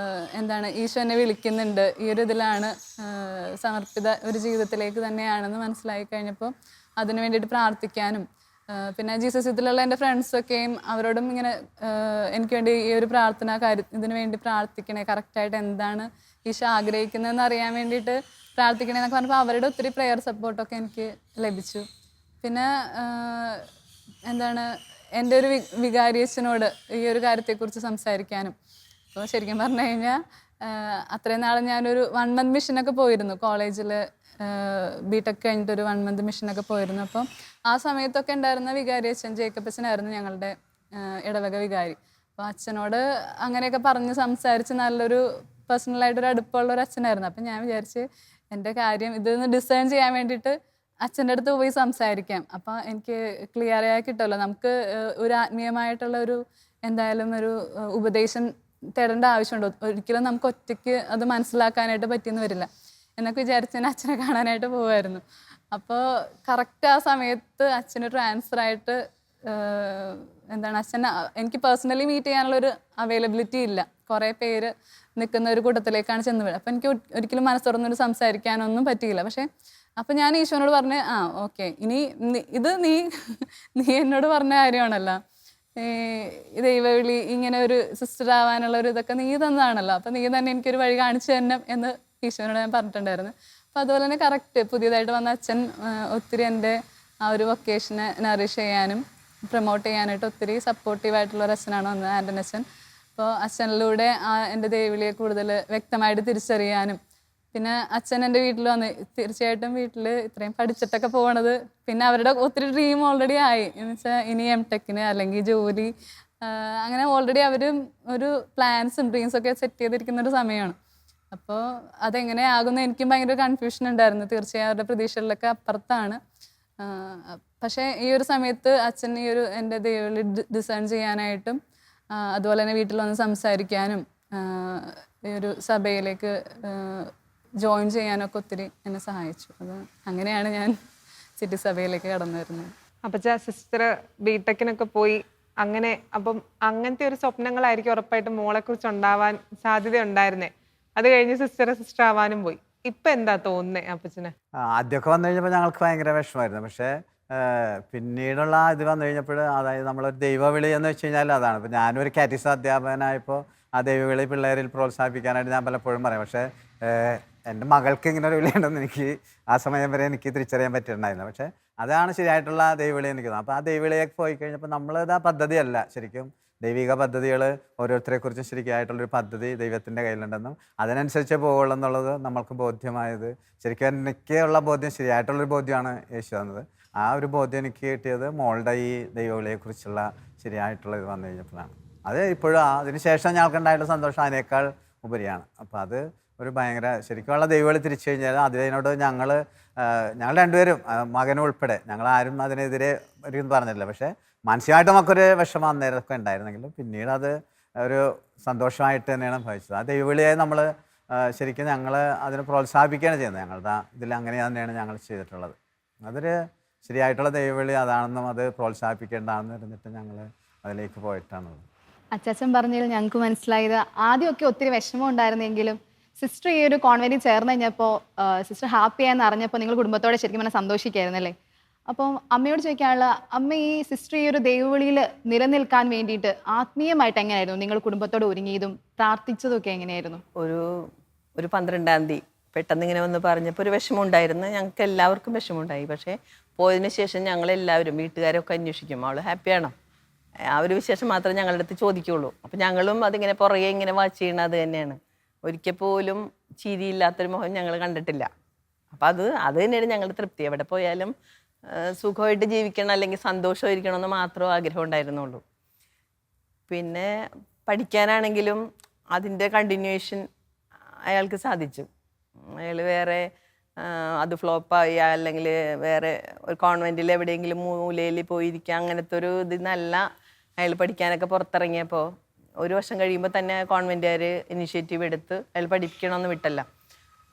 ഈശോ എന്നെ വിളിക്കുന്നുണ്ട്, ഈ ഒരു ഇതിലാണ്, സമർപ്പിത ഒരു ജീവിതത്തിലേക്ക് തന്നെയാണെന്ന് മനസ്സിലായി കഴിഞ്ഞപ്പോൾ അതിനു വേണ്ടിയിട്ട് പ്രാർത്ഥിക്കാനും, പിന്നെ ജീസസ് യൂത്തിലുള്ള എൻ്റെ ഫ്രണ്ട്സൊക്കെയും അവരോടും ഇങ്ങനെ എനിക്ക് വേണ്ടി ഈ ഒരു ഇതിനു വേണ്ടി പ്രാർത്ഥിക്കണേ, കറക്റ്റായിട്ട് എന്താണ് ഈശോ ആഗ്രഹിക്കുന്നതെന്ന് അറിയാൻ വേണ്ടിയിട്ട് പ്രാർത്ഥിക്കണേ എന്നൊക്കെ പറഞ്ഞപ്പോൾ അവരുടെ ഒത്തിരി പ്രെയർ സപ്പോർട്ടൊക്കെ എനിക്ക് ലഭിച്ചു. പിന്നെ എൻ്റെ ഒരു വികാരിയച്ഛനോട് ഈ ഒരു കാര്യത്തെക്കുറിച്ച് സംസാരിക്കാനും. അപ്പോൾ ശരിക്കും പറഞ്ഞു കഴിഞ്ഞാൽ അത്രയും നാളെ ഞാനൊരു 1 month മിഷനൊക്കെ പോയിരുന്നു, കോളേജിൽ B.Tech കഴിഞ്ഞിട്ടൊരു 1 month മിഷനൊക്കെ പോയിരുന്നു. അപ്പം ആ സമയത്തൊക്കെ ഉണ്ടായിരുന്ന വികാരിയച്ഛൻ ജേക്കബ് അച്ഛനായിരുന്നു ഞങ്ങളുടെ ഇടവക വികാരി. അപ്പോൾ അച്ഛനോട് അങ്ങനെയൊക്കെ പറഞ്ഞ് സംസാരിച്ച് നല്ലൊരു പേഴ്സണലായിട്ടൊരു അടുപ്പമുള്ളൊരു അച്ഛനായിരുന്നു. അപ്പം ഞാൻ വിചാരിച്ച് എൻ്റെ കാര്യം ഇതൊന്ന് ഡിസൈൻ ചെയ്യാൻ വേണ്ടിയിട്ട് അച്ഛൻ്റെ അടുത്ത് പോയി സംസാരിക്കാം. അപ്പോൾ എനിക്ക് ക്ലിയർ ആയി കിട്ടുമല്ലോ, നമുക്ക് ഒരു ആത്മീയമായിട്ടുള്ള ഒരു എന്തായാലും ഒരു ഉപദേശം തേടേണ്ട ആവശ്യമുണ്ടോ, ഒരിക്കലും നമുക്ക് ഒറ്റയ്ക്ക് അത് മനസ്സിലാക്കാനായിട്ട് പറ്റിയെന്ന് വരില്ല എന്നൊക്കെ വിചാരിച്ച് ഞാൻ അച്ഛനെ കാണാനായിട്ട് പോകുമായിരുന്നു. അപ്പോൾ കറക്റ്റ് ആ സമയത്ത് അച്ഛന് ട്രാൻസ്ഫറായിട്ട് അച്ഛൻ എനിക്ക് പേഴ്സണലി മീറ്റ് ചെയ്യാനുള്ളൊരു അവൈലബിലിറ്റി ഇല്ല, കുറേ പേര് നിൽക്കുന്ന ഒരു കൂട്ടത്തിലേക്കാണ് ചെന്ന് വീഴുക. അപ്പോൾ എനിക്ക് ഒരിക്കലും മനസ്സുറന്നൊരു സംസാരിക്കാനൊന്നും പറ്റിയില്ല. പക്ഷേ അപ്പം ഞാൻ ഈശോനോട് പറഞ്ഞ് ഓക്കെ, ഇനി ഇത് നീ എന്നോട് പറഞ്ഞ കാര്യമാണല്ലോ, ദൈവവിളി ഇങ്ങനെ ഒരു സിസ്റ്റർ ആവാനുള്ള ഒരു ഇതൊക്കെ നീ തന്നതാണല്ലോ, അപ്പം നീ തന്നെ എനിക്കൊരു വഴി കാണിച്ചു തന്നെ എന്ന് ഈശോനോട് ഞാൻ പറഞ്ഞിട്ടുണ്ടായിരുന്നു. അപ്പം അതുപോലെ തന്നെ കറക്റ്റ് പുതിയതായിട്ട് വന്ന അച്ഛൻ ഒത്തിരി എൻ്റെ ആ ഒരു വൊക്കേഷനെ നറിഷ് ചെയ്യാനും പ്രൊമോട്ട് ചെയ്യാനായിട്ട് ഒത്തിരി സപ്പോർട്ടീവായിട്ടുള്ള ഒരു അച്ഛനാണ് വന്നത്, ആൻ്റൺ അച്ഛൻ. അപ്പോൾ അച്ഛനിലൂടെ എൻ്റെ ദൈവവിളിയെ കൂടുതൽ വ്യക്തമായിട്ട് തിരിച്ചറിയാനും, പിന്നെ അച്ഛൻ എൻ്റെ വീട്ടിൽ വന്ന് തീർച്ചയായിട്ടും വീട്ടിൽ ഇത്രയും പഠിച്ചിട്ടൊക്കെ പോകണത്, പിന്നെ അവരുടെ ഒത്തിരി ഡ്രീം ഓൾറെഡി ആയി എന്ന് വെച്ചാൽ ഇനി എംടെക്കിന് അല്ലെങ്കിൽ ജോലി, അങ്ങനെ ഓൾറെഡി അവർ ഒരു പ്ലാൻസും ഡ്രീംസൊക്കെ സെറ്റ് ചെയ്തിരിക്കുന്ന ഒരു സമയമാണ്. അപ്പോൾ അതെങ്ങനെ ആകുമെന്ന് എനിക്കും ഭയങ്കര കൺഫ്യൂഷൻ ഉണ്ടായിരുന്നു. തീർച്ചയായും അവരുടെ പ്രതീക്ഷകളിലൊക്കെ അപ്പുറത്താണ്. പക്ഷേ ഈ ഒരു സമയത്ത് അച്ഛൻ ഈ ഒരു എൻ്റെ ദൈവവിളി ഡിസൈൻ ചെയ്യാനായിട്ടും അതുപോലെ തന്നെ വീട്ടിൽ വന്ന് സംസാരിക്കാനും ഈ ഒരു സഭയിലേക്ക് ജോയിൻ ചെയ്യാനൊക്കെ ഒത്തിരി എന്നെ സഹായിച്ചു. അത് അങ്ങനെയാണ് ഞാൻ സിറ്റി സഭയിലേക്ക് കടന്നു വരുന്നത്. അപ്പച്ച സിസ്റ്റർ ബിടെക്കിനൊക്കെ പോയി അങ്ങനെ, അപ്പം അങ്ങനത്തെ ഒരു സ്വപ്നങ്ങളായിരിക്കും ഉറപ്പായിട്ടും മോളെക്കുറിച്ച് ഉണ്ടാവാൻ സാധ്യത ഉണ്ടായിരുന്നേ. അത് കഴിഞ്ഞ് സിസ്റ്റർ ആവാനും പോയി. ഇപ്പൊ എന്താ തോന്നുന്നേ അപ്പച്ചന്? ആദ്യമൊക്കെ വന്നു കഴിഞ്ഞപ്പോൾ ഞങ്ങൾക്ക് ഭയങ്കര വിഷമമായിരുന്നു. പക്ഷേ പിന്നീടുള്ള ഇത് വന്നു കഴിഞ്ഞപ്പോൾ, അതായത് നമ്മളൊരു ദൈവവിളി എന്ന് വെച്ച് കഴിഞ്ഞാൽ അതാണ്. ഇപ്പോൾ ഞാനൊരു കാറ്റഗിസം അധ്യാപകനായപ്പോൾ ആ ദൈവവിളി പിള്ളേരിൽ പ്രോത്സാഹിപ്പിക്കാനായിട്ട് ഞാൻ പലപ്പോഴും പറയും. പക്ഷേ എൻ്റെ മകൾക്ക് ഇങ്ങനെ ഒരു വിളിയുണ്ടെന്ന് എനിക്ക് ആ സമയം വരെ എനിക്ക് തിരിച്ചറിയാൻ പറ്റിയിട്ടുണ്ടായിരുന്നു. പക്ഷേ അതാണ് ശരിയായിട്ടുള്ള ദൈവവിളി എനിക്ക് തോന്നുന്നു. അപ്പോൾ ആ ദൈവവിളിയൊക്കെ പോയി കഴിഞ്ഞപ്പോൾ നമ്മളത് ആ പദ്ധതിയല്ല, ശരിക്കും ദൈവിക പദ്ധതികൾ ഓരോരുത്തരെക്കുറിച്ചും ശരിയായിട്ടുള്ളൊരു പദ്ധതി ദൈവത്തിൻ്റെ കയ്യിലുണ്ടെന്നും അതിനനുസരിച്ച് പോകുള്ളൂ എന്നുള്ളത് നമ്മൾക്ക് ബോധ്യമായത്. ശരിക്കും എനിക്കുള്ള ബോധ്യം ശരിയായിട്ടുള്ളൊരു ബോധ്യമാണ് യേശു തന്നത്. ആ ഒരു ബോധ്യം എനിക്ക് കിട്ടിയത് മോളുടെ ഈ ദൈവവിളിയെക്കുറിച്ചുള്ള ശരിയായിട്ടുള്ള ഇത് വന്നു കഴിഞ്ഞപ്പോഴാണ്. അത് ഇപ്പോഴും അതിന് ശേഷം ഞങ്ങൾക്കുണ്ടായിട്ടുള്ള സന്തോഷം അതിനേക്കാൾ ഉപരിയാണ്. അപ്പോൾ അത് ഒരു ഭയങ്കര ശരിക്കുമുള്ള ദൈവവിളി തിരിച്ചു കഴിഞ്ഞാൽ അതിനോട് ഞങ്ങൾ രണ്ടുപേരും മകനും ഉൾപ്പെടെ ഞങ്ങളാരും അതിനെതിരെ ഒരു പറഞ്ഞില്ല. പക്ഷേ മാനസികമായിട്ട് നമുക്കൊരു വിഷമം അന്നേരമൊക്കെ ഉണ്ടായിരുന്നെങ്കിലും പിന്നീട് അത് ഒരു സന്തോഷമായിട്ട് തന്നെയാണ് ഭവിച്ചത്. ആ ദൈവവിളിയെ നമ്മൾ ശരിക്കും ഞങ്ങൾ അതിനെ പ്രോത്സാഹിപ്പിക്കുകയാണ് ചെയ്യുന്നത്. ഞങ്ങളുടെ ഇതിൽ അങ്ങനെ തന്നെയാണ് ഞങ്ങൾ ചെയ്തിട്ടുള്ളത്. അതൊരു ശരിയായിട്ടുള്ള ദൈവവിളി അതാണെന്നും അത് പ്രോത്സാഹിപ്പിക്കേണ്ടതാണെന്ന് ഇരുന്നിട്ട് ഞങ്ങൾ അതിലേക്ക് പോയിട്ടാണത്. അച്ചാച്ചൻ പറഞ്ഞതിൽ ഞങ്ങൾക്ക് മനസ്സിലായത് ആദ്യമൊക്കെ ഒത്തിരി വിഷമം ഉണ്ടായിരുന്നെങ്കിലും സിസ്റ്റർ ഈ ഒരു കോൺവെന്റിൽ ചേർന്ന് കഴിഞ്ഞപ്പോൾ സിസ്റ്റർ ഹാപ്പിയായെന്ന് അറിഞ്ഞപ്പോൾ നിങ്ങൾ കുടുംബത്തോടെ ശരിക്കും പറഞ്ഞാൽ സന്തോഷിക്കായിരുന്നല്ലേ? അപ്പം അമ്മയോട് ചോദിക്കാനുള്ള, അമ്മ ഈ സിസ്റ്റർ ഈ ഒരു ദൈവവിളിയിൽ നിലനിൽക്കാൻ വേണ്ടിയിട്ട് ആത്മീയമായിട്ട് എങ്ങനെയായിരുന്നു നിങ്ങൾ കുടുംബത്തോട് ഒരുങ്ങിയതും പ്രാർത്ഥിച്ചതും ഒക്കെ എങ്ങനെയായിരുന്നു? ഒരു 12-ാം തീയതി പെട്ടെന്ന് ഇങ്ങനെ വന്ന് പറഞ്ഞപ്പോൾ ഒരു വിഷമം ഉണ്ടായിരുന്നു. ഞങ്ങൾക്ക് എല്ലാവർക്കും വിഷമമുണ്ടായി. പക്ഷേ പോയതിന് ശേഷം ഞങ്ങളെല്ലാവരും വീട്ടുകാരൊക്കെ അന്വേഷിക്കും അവൾ ഹാപ്പിയാണോ, ആ ഒരു വിശേഷം മാത്രമേ ഞങ്ങളുടെ അടുത്ത് ചോദിക്കുകയുള്ളൂ. അപ്പം ഞങ്ങളും അതിങ്ങനെ പുറകെ ഇങ്ങനെ വാച്ച് ചെയ്യണത് അത് തന്നെയാണ്. ഒരിക്കൽ പോലും ചിരിയില്ലാത്തൊരു മുഖം ഞങ്ങൾ കണ്ടിട്ടില്ല. അപ്പം അത് തന്നെയാണ് ഞങ്ങളുടെ തൃപ്തി. എവിടെ പോയാലും സുഖമായിട്ട് ജീവിക്കണം അല്ലെങ്കിൽ സന്തോഷമായിരിക്കണം എന്ന് മാത്രമേ ആഗ്രഹം ഉണ്ടായിരുന്നുള്ളൂ. പിന്നെ പഠിക്കാനാണെങ്കിലും അതിൻ്റെ കണ്ടിന്യൂവേഷൻ അയാൾക്ക് സാധിച്ചു. അയാൾ വേറെ അത് ഫ്ലോപ്പായി അല്ലെങ്കിൽ വേറെ ഒരു കോൺവെൻറ്റിൽ എവിടെയെങ്കിലും മൂലയിൽ പോയിരിക്കുക അങ്ങനത്തെ ഒരു ഇതിന്നല്ല അയാൾ പഠിക്കാനൊക്കെ പുറത്തിറങ്ങിയപ്പോൾ 1 വർഷം കഴിയുമ്പോൾ തന്നെ കോൺവെൻറ്റുകാർ ഇനിഷ്യേറ്റീവ് എടുത്ത് അയാൾ പഠിക്കണമെന്ന് വിട്ടല്ല.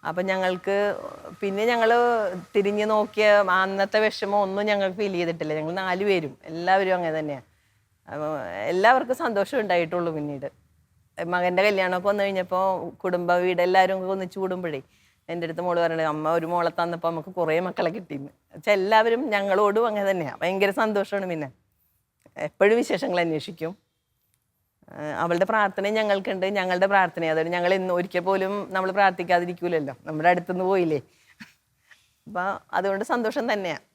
അപ്പം ഞങ്ങൾക്ക് പിന്നെ ഞങ്ങൾ തിരിഞ്ഞ് നോക്കിയ അന്നത്തെ വിഷമം ഒന്നും ഞങ്ങൾക്ക് ഫീൽ ചെയ്തിട്ടില്ല. ഞങ്ങൾ 4 പേരും എല്ലാവരും അങ്ങനെ തന്നെയാണ്. എല്ലാവർക്കും സന്തോഷം ഉണ്ടായിട്ടുള്ളൂ. പിന്നീട് മകൻ്റെ കല്യാണമൊക്കെ വന്നു കഴിഞ്ഞപ്പോൾ കുടുംബ വീട് എല്ലാവരും ഒന്നിച്ച് കൂടുമ്പോഴേ എൻ്റെ അടുത്ത് മോള് പറയണത്, അമ്മ ഒരു മോളെ തന്നപ്പോൾ നമുക്ക് കുറേ മക്കളെ കിട്ടിയെന്ന് വെച്ചാൽ എല്ലാവരും ഞങ്ങളോടും അങ്ങനെ തന്നെയാണ്. ഭയങ്കര സന്തോഷമാണ്. പിന്നെ എപ്പോഴും വിശേഷങ്ങൾ അന്വേഷിക്കും. അവളുടെ പ്രാർത്ഥനയും ഞങ്ങൾക്കുണ്ട്, ഞങ്ങളുടെ പ്രാർത്ഥന. അതുകൊണ്ട് ഞങ്ങൾ ഒരിക്കൽ പോലും നമ്മൾ പ്രാർത്ഥിക്കാതിരിക്കൂലല്ലോ, നമ്മുടെ അടുത്തുനിന്ന് പോയില്ലേ. അപ്പം അതുകൊണ്ട് സന്തോഷം തന്നെയാണ്.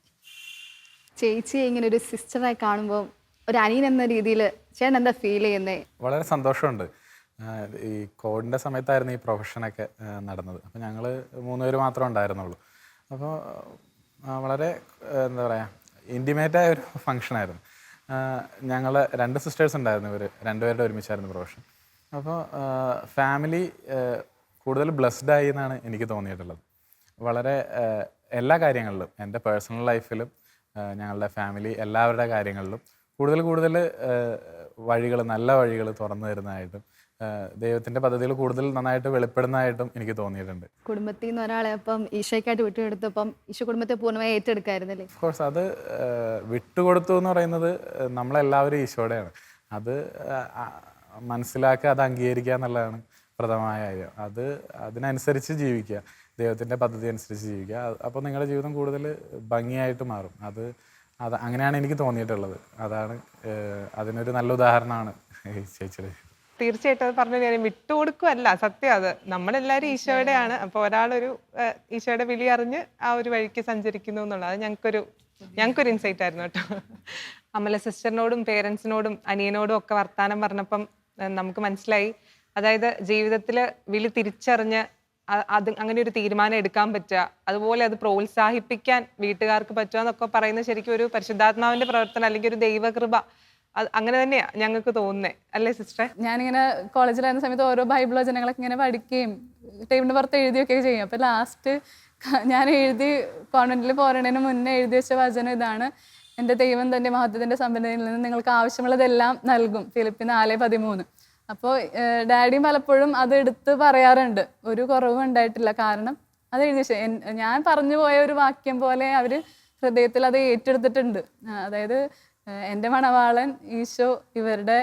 ചേച്ചി ഇങ്ങനെ ഒരു സിസ്റ്ററായി കാണുമ്പോൾ ഒരു അനിയൻ എന്ന രീതിയിൽ ചേട്ടൻ എന്താ ഫീൽ ചെയ്യുന്നത്? വളരെ സന്തോഷമുണ്ട്. ഈ കോവിഡിൻ്റെ സമയത്തായിരുന്നു ഈ പ്രൊഫഷനൊക്കെ നടന്നത്. അപ്പോൾ ഞങ്ങൾ 3 പേര് മാത്രമേ ഉണ്ടായിരുന്നുള്ളൂ. അപ്പോൾ വളരെ എന്താ പറയുക ഇൻറ്റിമേറ്റായ ഒരു ഫങ്ഷനായിരുന്നു. ഞങ്ങൾ 2 സിസ്റ്റേഴ്സ് ഉണ്ടായിരുന്നു. ഇവർ 2 പേരുടെ ഒരുമിച്ചായിരുന്നു പ്രൊഫഷൻ. അപ്പോൾ ഫാമിലി കൂടുതൽ ബ്ലെസ്ഡായി എന്നാണ് എനിക്ക് തോന്നിയിട്ടുള്ളത്. വളരെ എല്ലാ കാര്യങ്ങളിലും എൻ്റെ പേഴ്സണൽ ലൈഫിലും ഞങ്ങളുടെ ഫാമിലി എല്ലാവരുടെ കാര്യങ്ങളിലും കൂടുതൽ വഴികൾ, നല്ല വഴികൾ തുറന്നു തരുന്നതായിട്ടും ദൈവത്തിൻ്റെ പദ്ധതികൾ കൂടുതൽ നന്നായിട്ട് വെളിപ്പെടുന്നതായിട്ടും എനിക്ക് തോന്നിയിട്ടുണ്ട്. കുടുംബത്തിൽ നിന്ന് ഒരാളെ അപ്പം ഈശോയ്ക്കായിട്ട് വിട്ടുകൊടുത്തപ്പം ഈശോ കുടുംബത്തെ പൂർണ്ണമായി ഏറ്റെടുക്കായിരുന്നല്ലേ? ഓഫ് കോഴ്സ് അത് വിട്ടുകൊടുത്തു എന്ന് പറയുന്നത് നമ്മളെല്ലാവരും ഈശോയുടെയാണ്. അത് മനസ്സിലാക്കുക, അത് അംഗീകരിക്കുക എന്നുള്ളതാണ് പ്രഥമമായ കാര്യം. അതിനനുസരിച്ച് ജീവിക്കുക, ദൈവത്തിൻ്റെ പദ്ധതി അനുസരിച്ച് ജീവിക്കുക. അപ്പോൾ നിങ്ങളുടെ ജീവിതം കൂടുതൽ ഭംഗിയായിട്ട് മാറും. അത് അങ്ങനെയാണ് എനിക്ക് തോന്നിയിട്ടുള്ളത്. അതാണ് അതിനൊരു നല്ല ഉദാഹരണമാണ് ചേച്ചിയുടെ. തീർച്ചയായിട്ടും അത് പറഞ്ഞ കാര്യം വിട്ടുകൊടുക്കുകയല്ല, സത്യം അത്. നമ്മളെല്ലാവരും ഈശോയുടെയാണ്. അപ്പോൾ ഒരാളൊരു ഈശോയുടെ വിളി അറിഞ്ഞ് ആ ഒരു വഴിക്ക് സഞ്ചരിക്കുന്നു എന്നുള്ളത് അത് ഞങ്ങൾക്കൊരു ഇൻസൈറ്റ് ആയിരുന്നു കേട്ടോ. അമല സിസ്റ്ററിനോടും പേരൻസിനോടും അനിയനോടും ഒക്കെ വർത്താനം പറഞ്ഞപ്പം നമുക്ക് മനസ്സിലായി, അതായത് ജീവിതത്തിൽ വിളി തിരിച്ചറിഞ്ഞ് അത് അങ്ങനെ ഒരു തീരുമാനം എടുക്കാൻ പറ്റുക, അതുപോലെ അത് പ്രോത്സാഹിപ്പിക്കാൻ വീട്ടുകാർക്ക് പറ്റുക എന്നൊക്കെ പറയുന്നത് ശരിക്കും ഒരു പരിശുദ്ധാത്മാവിന്റെ പ്രവർത്തനം അല്ലെങ്കിൽ ഒരു ദൈവകൃപ. അങ്ങനെ തന്നെയാ ഞങ്ങൾക്ക് തോന്നുന്നേ, അല്ലേ സിസ്റ്ററെ? ഞാനിങ്ങനെ കോളേജിലായിരുന്ന സമയത്ത് ഓരോ ബൈബിൾ വചനങ്ങളൊക്കെ ഇങ്ങനെ പഠിക്കുകയും ടേബിളിൻ്റെ പുറത്ത് എഴുതിയൊക്കെ ചെയ്യും. അപ്പോൾ ലാസ്റ്റ് ഞാൻ കോൺവെന്റിൽ പോരണതിന് മുന്നേ എഴുതി വെച്ച വചനം ഇതാണ്: എൻ്റെ ദൈവം തൻ്റെ മഹത്വത്തിൻ്റെ സമ്പന്നതയിൽ നിന്ന് നിങ്ങൾക്ക് ആവശ്യമുള്ളതെല്ലാം നൽകും. ഫിലിപ്പിന്ന് 4:13. അപ്പോൾ ഡാഡിയും പലപ്പോഴും അത് എടുത്ത് പറയാറുണ്ട്, ഒരു കുറവും ഉണ്ടായിട്ടില്ല. കാരണം അത് എഴുതി വെച്ച ഞാൻ പറഞ്ഞു പോയ ഒരു വാക്യം പോലെ അവർ ഹൃദയത്തിൽ അത് ഏറ്റെടുത്തിട്ടുണ്ട്. അതായത് എൻ്റെ മണവാളൻ ഈശോ ഇവരുടെ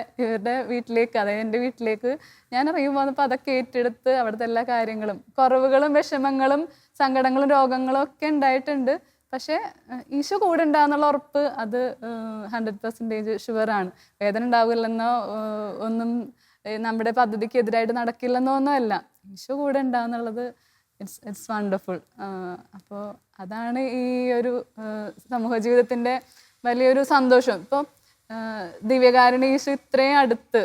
വീട്ടിലേക്ക്, അതായത് എൻ്റെ വീട്ടിലേക്ക് ഞാൻ ഇറങ്ങി പോന്നപ്പോൾ അതൊക്കെ ഏറ്റെടുത്ത് അവിടുത്തെ എല്ലാ കാര്യങ്ങളും, കുറവുകളും വിഷമങ്ങളും സങ്കടങ്ങളും രോഗങ്ങളും ഒക്കെ ഉണ്ടായിട്ടുണ്ട്. പക്ഷേ ഈശോ കൂടെ ഉണ്ടാകുന്നുള്ള ഉറപ്പ് അത് 100% ഷുവറാണ്. വേദന ഉണ്ടാവില്ലെന്നോ ഒന്നും നമ്മുടെ പദ്ധതിക്ക് എതിരായിട്ട് നടക്കില്ലെന്നോ ഒന്നുമല്ല. ഈശോ കൂടെ ഉണ്ടാകുന്നുള്ളത് ഇറ്റ്സ് വണ്ടർഫുൾ. അപ്പോൾ അതാണ് ഈ ഒരു സമൂഹ ജീവിതത്തിൻ്റെ വലിയൊരു സന്തോഷം. ഇപ്പോൾ ദിവ്യകാരുണ്യ ഈശോ ഇത്രയും അടുത്ത്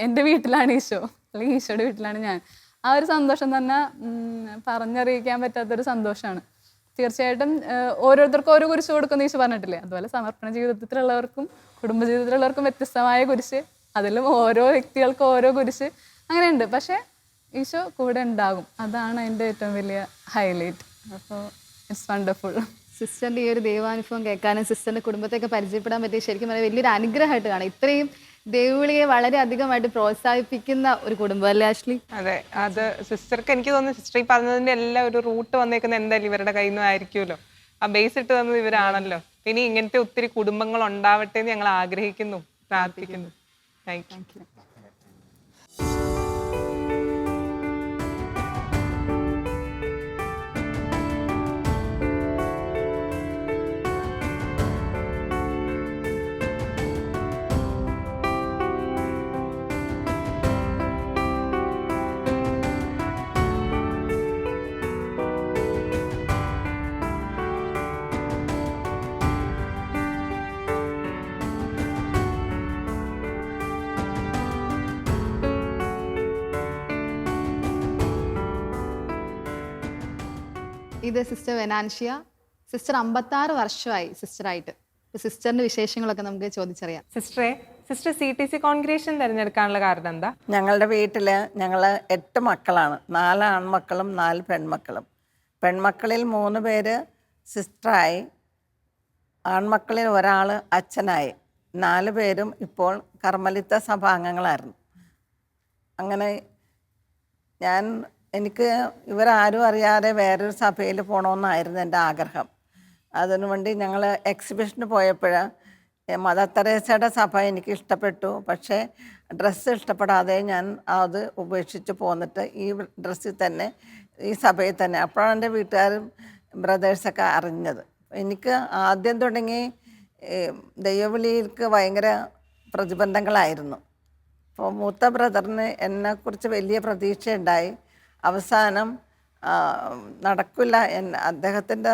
എൻ്റെ വീട്ടിലാണ് ഈശോ, അല്ലെങ്കിൽ ഈശോയുടെ വീട്ടിലാണ് ഞാൻ. ആ ഒരു സന്തോഷം തന്നെ പറഞ്ഞറിയിക്കാൻ പറ്റാത്തൊരു സന്തോഷമാണ്. തീർച്ചയായിട്ടും ഓരോരുത്തർക്കും ഓരോ കുരിശ് കൊടുക്കുന്ന ഈശോ പറഞ്ഞിട്ടില്ലേ, അതുപോലെ സമർപ്പണ ജീവിതത്തിലുള്ളവർക്കും കുടുംബജീവിതത്തിലുള്ളവർക്കും വ്യത്യസ്തമായ കുരിശ്, അതിലും ഓരോ വ്യക്തികൾക്കും ഓരോ കുരിശ് അങ്ങനെയുണ്ട്. പക്ഷേ ഈശോ കൂടെ ഉണ്ടാകും, അതാണ് എൻ്റെ ഏറ്റവും വലിയ ഹൈലൈറ്റ്. അപ്പോൾ ഇറ്റ്സ് വണ്ടർഫുൾ. സിസ്റ്ററിൻ്റെ ഈ ഒരു ദൈവാനുഭവം കേൾക്കാനും സിസ്റ്ററിൻ്റെ കുടുംബത്തെയൊക്കെ പരിചയപ്പെടാൻ പറ്റിയ ശരിക്കും പറയാം വലിയൊരു അനുഗ്രഹമായിട്ട് കാണാം. ഇത്രയും ദൈവവിളിയെ വളരെ അധികമായിട്ട് പ്രോത്സാഹിപ്പിക്കുന്ന ഒരു കുടുംബം, അല്ലേ ആഷ്ലി? അതെ, അത് സിസ്റ്റർക്ക് എനിക്ക് തോന്നുന്നു സിസ്റ്റർ ഈ പറഞ്ഞതിന്റെ എല്ലാം ഒരു റൂട്ട് വന്നേക്കുന്ന എന്തായാലും ഇവരുടെ കയ്യിൽ നിന്ന് ആയിരിക്കുമല്ലോ. ആ ബേസ് ഇട്ട് തന്നത് ഇവരാണല്ലോ. ഇനി ഇങ്ങനത്തെ ഒത്തിരി കുടുംബങ്ങൾ ഉണ്ടാവട്ടെ എന്ന് ഞങ്ങൾ ആഗ്രഹിക്കുന്നു, പ്രാർത്ഥിക്കുന്നു. Thank you. ഇത് സിസ്റ്റർ വെനാൻഷ്യ. സിസ്റ്റർ 56 വർഷമായി സിസ്റ്ററായിട്ട്. സിസ്റ്ററിന്റെ വിശേഷങ്ങളൊക്കെ നമുക്ക് ചോദിച്ചറിയാം. സിസ്റ്ററെ, സിസ്റ്റർ CTC കോൺഗ്രേഷൻ തിരഞ്ഞെടുക്കാനുള്ള കാരണം എന്താ? ഞങ്ങളുടെ വീട്ടിൽ ഞങ്ങൾ 8 മക്കളാണ്. 4 ആൺമക്കളും 4 പെൺമക്കളും. പെൺമക്കളിൽ 3 പേര് സിസ്റ്ററായി, ആൺമക്കളിൽ ഒരാൾ അച്ഛനായി. 4 പേരും ഇപ്പോൾ കർമ്മലിത്ത സഭാംഗങ്ങളായിരുന്നു. അങ്ങനെ എനിക്ക് ഇവരാരും അറിയാതെ വേറൊരു സഭയിൽ പോകണമെന്നായിരുന്നു എൻ്റെ ആഗ്രഹം. അതിനുവേണ്ടി ഞങ്ങൾ എക്സിബിഷന് പോയപ്പോൾ മദർ തെരേസയുടെ സഭ എനിക്ക് ഇഷ്ടപ്പെട്ടു. പക്ഷേ ഡ്രസ്സ് ഇഷ്ടപ്പെടാതെ ഞാൻ അത് ഉപേക്ഷിച്ച് പോന്നിട്ട് ഈ ഡ്രസ്സിൽ തന്നെ, ഈ സഭയിൽ തന്നെ. അപ്പോഴാണ് എൻ്റെ വീട്ടുകാരും ബ്രദേഴ്സൊക്കെ അറിഞ്ഞത്. എനിക്ക് ആദ്യം തുടങ്ങി ദൈവവിളിക്ക് ഭയങ്കര പ്രതിബന്ധങ്ങളായിരുന്നു. അപ്പോൾ മൂത്ത ബ്രദറിന് എന്നെക്കുറിച്ച് വലിയ പ്രതീക്ഷയുണ്ടായി. അവസാനം നടക്കില്ല, അദ്ദേഹത്തിൻ്റെ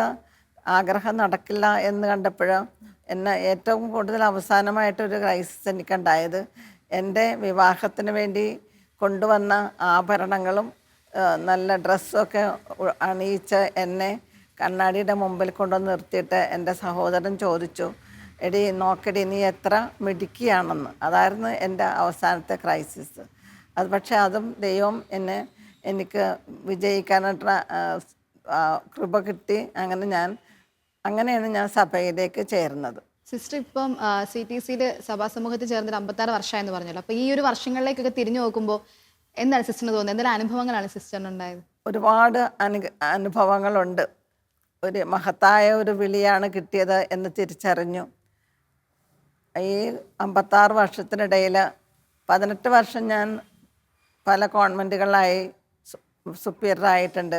ആഗ്രഹം നടക്കില്ല എന്ന് കണ്ടപ്പോൾ എന്നെ ഏറ്റവും കൂടുതൽ അവസാനമായിട്ടൊരു ക്രൈസിസ് എനിക്കുണ്ടായത് എൻ്റെ വിവാഹത്തിന് വേണ്ടി കൊണ്ടുവന്ന ആഭരണങ്ങളും നല്ല ഡ്രസ്സൊക്കെ അണിയിച്ച് എന്നെ കണ്ണാടിയുടെ മുമ്പിൽ കൊണ്ടുവന്ന് നിർത്തിയിട്ട് എൻ്റെ സഹോദരൻ ചോദിച്ചു, എടി നോക്കടി നീ എത്ര മിടുക്കിയാണെന്ന്. അതായിരുന്നു എൻ്റെ അവസാനത്തെ ക്രൈസിസ്. അത് പക്ഷേ അതും ദൈവം എനിക്ക് വിജയിക്കാനായിട്ടുള്ള കൃപ കിട്ടി. അങ്ങനെയാണ് ഞാൻ സഭയിലേക്ക് ചേർന്നത്. സിസ്റ്റർ ഇപ്പം CTCയിൽ സഭാസമൂഹത്തിൽ ചേർന്നിട്ട് 56 വർഷമായെന്ന് പറഞ്ഞല്ലോ. അപ്പോൾ ഈ ഒരു വർഷങ്ങളിലേക്കൊക്കെ തിരിഞ്ഞു നോക്കുമ്പോൾ എന്താണ് സിസ്റ്ററിന് തോന്നുന്നത്? എന്തെങ്കിലും അനുഭവങ്ങളാണ് സിസ്റ്ററിന് ഉണ്ടായത്? ഒരുപാട് അനുഭവങ്ങളുണ്ട്. ഒരു മഹത്തായ ഒരു വിളിയാണ് കിട്ടിയത് എന്ന് തിരിച്ചറിഞ്ഞു. ഈ 56 വർഷത്തിനിടയിൽ 18 വർഷം ഞാൻ പല കോൺവെൻറ്റുകളിലായി സുപ്പീരിയറായിട്ടുണ്ട്.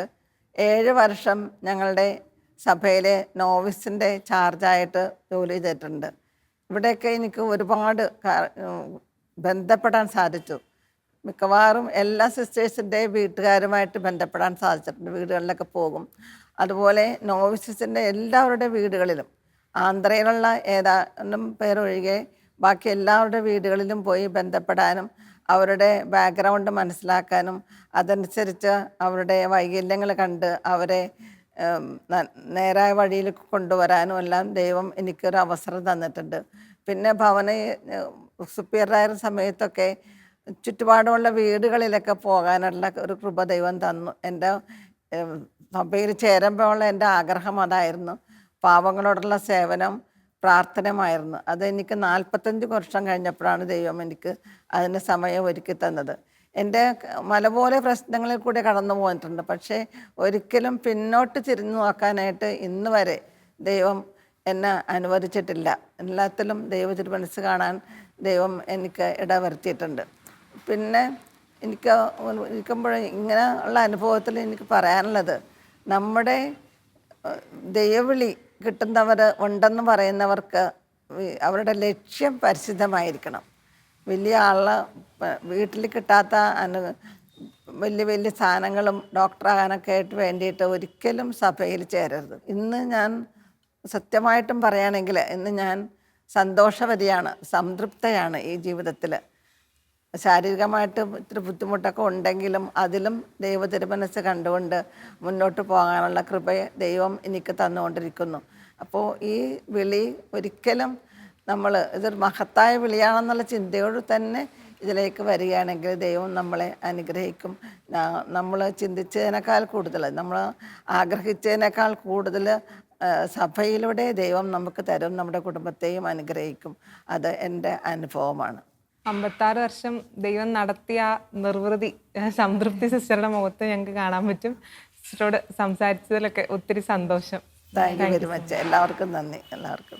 7 വർഷം ഞങ്ങളുടെ സഭയിലെ നോവിസിൻ്റെ ചാർജായിട്ട് ജോലി ചെയ്തിട്ടുണ്ട്. ഇവിടെയൊക്കെ എനിക്ക് ഒരുപാട് ബന്ധപ്പെടാൻ സാധിച്ചു. മിക്കവാറും എല്ലാ സിസ്റ്റേഴ്സിൻ്റെയും വീട്ടുകാരുമായിട്ട് ബന്ധപ്പെടാൻ സാധിച്ചിട്ടുണ്ട്. വീടുകളിലൊക്കെ പോകും. അതുപോലെ നോവിസസിൻ്റെ എല്ലാവരുടെ വീടുകളിലും, ആന്ധ്രയിലുള്ള ഏതാനും പേരൊഴികെ ബാക്കി എല്ലാവരുടെ വീടുകളിലും പോയി ബന്ധപ്പെടാനും അവരുടെ ബാക്ക്ഗ്രൗണ്ട് മനസ്സിലാക്കാനും അതനുസരിച്ച് അവരുടെ വൈകല്യങ്ങൾ കണ്ട് അവരെ നേരായ വഴിയിൽ കൊണ്ടുവരാനും എല്ലാം ദൈവം എനിക്കൊരു അവസരം തന്നിട്ടുണ്ട്. പിന്നെ ഭവന സുപ്പീരിയറായ സമയത്തൊക്കെ ചുറ്റുപാടുമുള്ള വീടുകളിലൊക്കെ പോകാനുള്ള ഒരു കൃപ ദൈവം തന്നു. എൻ്റെ സഭയിൽ ചേരുമ്പോഴുള്ള എൻ്റെ ആഗ്രഹം അതായിരുന്നു. പാവങ്ങളോടുള്ള സേവനം പ്രാർത്ഥനമായിരുന്നു. അതെനിക്ക് 45 വർഷം കഴിഞ്ഞപ്പോഴാണ് ദൈവം എനിക്ക് അതിന് സമയം ഒരുക്കി തന്നത്. എൻ്റെ മല പോലെ പ്രശ്നങ്ങളിൽ കൂടി കടന്നു പോയിട്ടുണ്ട്. പക്ഷേ ഒരിക്കലും പിന്നോട്ട് തിരിഞ്ഞു നോക്കാനായിട്ട് ഇന്ന് വരെ ദൈവം എന്നെ അനുവദിച്ചിട്ടില്ല. എല്ലാത്തിലും ദൈവ തിരുമനസ് കാണാൻ ദൈവം എനിക്ക് ഇടവരുത്തിയിട്ടുണ്ട്. പിന്നെ എനിക്ക് ഇരിക്കുമ്പോൾ ഇങ്ങനെ ഉള്ള അനുഭവത്തിൽ എനിക്ക് പറയാനുള്ളത്, നമ്മുടെ ദൈവവിളി കിട്ടുന്നവർ ഉണ്ടെന്ന് പറയുന്നവർക്ക് അവരുടെ ലക്ഷ്യം പരിശുദ്ധമായിരിക്കണം. വലിയ ആളെ വീട്ടിൽ കിട്ടാത്ത വലിയ വലിയ സാധനങ്ങളും ഡോക്ടറാകാനൊക്കെ ആയിട്ട് വേണ്ടിയിട്ട് ഒരിക്കലും സഭയിൽ ചേരരുത്. ഇന്ന് ഞാൻ സത്യമായിട്ടും പറയുകയാണെങ്കിൽ ഇന്ന് ഞാൻ സന്തോഷവതിയാണ്, സംതൃപ്തയാണ് ഈ ജീവിതത്തിൽ. ശാരീരികമായിട്ട് ഇത്തിരി ബുദ്ധിമുട്ടൊക്കെ ഉണ്ടെങ്കിലും അതിലും ദൈവ തിരുമനസ് കണ്ടുകൊണ്ട് മുന്നോട്ട് പോകാനുള്ള കൃപയെ ദൈവം എനിക്ക് തന്നുകൊണ്ടിരിക്കുന്നു. അപ്പോൾ ഈ വിളി ഒരിക്കലും ഇതൊരു മഹത്തായ വിളിയാണെന്നുള്ള ചിന്തയോട് തന്നെ ഇതിലേക്ക് വരികയാണെങ്കിൽ ദൈവം നമ്മളെ അനുഗ്രഹിക്കും. നമ്മൾ ചിന്തിച്ചതിനേക്കാൾ കൂടുതൽ, നമ്മൾ ആഗ്രഹിച്ചതിനേക്കാൾ കൂടുതൽ സഭയിലൂടെ ദൈവം നമുക്ക് തരും, നമ്മുടെ കുടുംബത്തെയും അനുഗ്രഹിക്കും. അത് എൻ്റെ അനുഭവമാണ്. 56 വർഷം ദൈവം നടത്തിയ നിർവൃതി, സംതൃപ്തി സിസ്റ്ററുടെ മുഖത്ത് ഞങ്ങൾക്ക് കാണാൻ പറ്റും. സിസ്റ്ററോട് സംസാരിച്ചതിലൊക്കെ ഒത്തിരി സന്തോഷം. Thank you very much. എല്ലാവർക്കും നന്ദി. എല്ലാവർക്കും